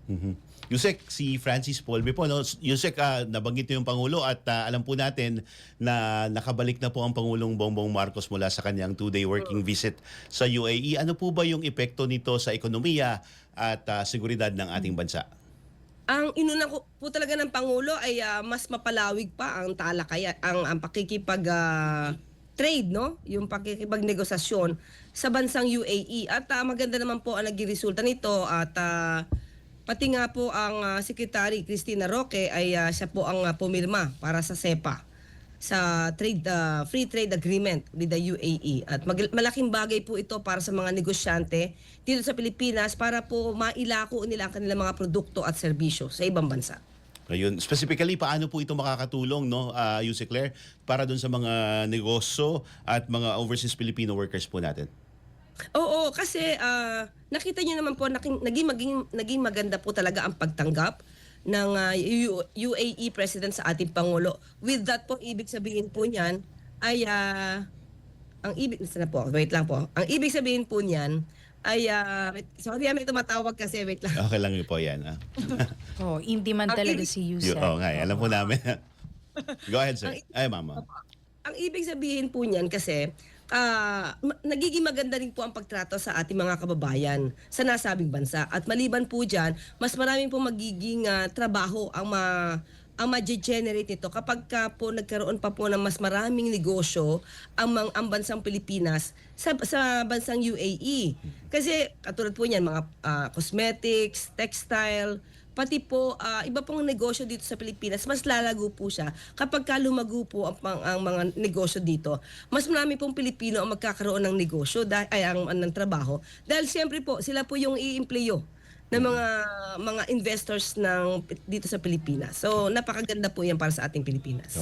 Mhm. Yusek, si Francis Polbe po. No? Yusek, nabanggit niyo yung Pangulo at alam po natin na nakabalik na po ang Pangulong Bongbong Marcos mula sa kanyang 2-day working visit sa UAE. Ano po ba yung epekto nito sa ekonomiya at seguridad ng ating bansa? Ang inuna ko po talaga ng Pangulo ay mas mapalawig pa ang talakayan, ang pakikipag trade, no? Yung pakikipagnegosasyon sa bansang UAE. At maganda naman po ang naging resulta nito at pati nga po ang Secretary Cristina Roque ay siya po ang pumirma para sa CEPA, sa free trade agreement with the UAE. At malaking bagay po ito para sa mga negosyante dito sa Pilipinas para po mailako nila ang kanilang mga produkto at serbisyo sa ibang bansa. Ayun, specifically, paano po ito makakatulong, no, Yusek Claire, para dun sa mga negosyo at mga overseas Filipino workers po natin? Oo, kasi nakita niyo naman po naging maganda po talaga ang pagtanggap ng UAE President sa ating Pangulo. With that po, ibig sabihin po niyan ay ang ibig na po, wait lang po. Ang ibig sabihin po niyan ay sorry, may tumatawag kasi, wait lang. Okay lang yun po yan. Oh, hindi man Ang talaga ibig- si Yusek. Oo nga, alam po namin. Go ahead, sir. Ang- Ay, mama. Ang ibig sabihin po niyan kasi nagiging maganda rin po ang pagtrato sa ating mga kababayan sa nasabing bansa. At maliban po dyan, mas maraming po magiging trabaho ang ma-generate nito kapag po nagkaroon pa po ng mas maraming negosyo ang bansang Pilipinas sa bansang UAE. Kasi katulad po niyan, mga cosmetics, textile, pati po iba pong negosyo dito sa Pilipinas, mas lalago po siya kapag lumago po ang mga negosyo dito. Mas marami pong Pilipino ang magkakaroon ng negosyo ng trabaho dahil siyempre po sila po yung i-empleyo ng mga investors dito sa Pilipinas. So napakaganda po yan para sa ating Pilipinas.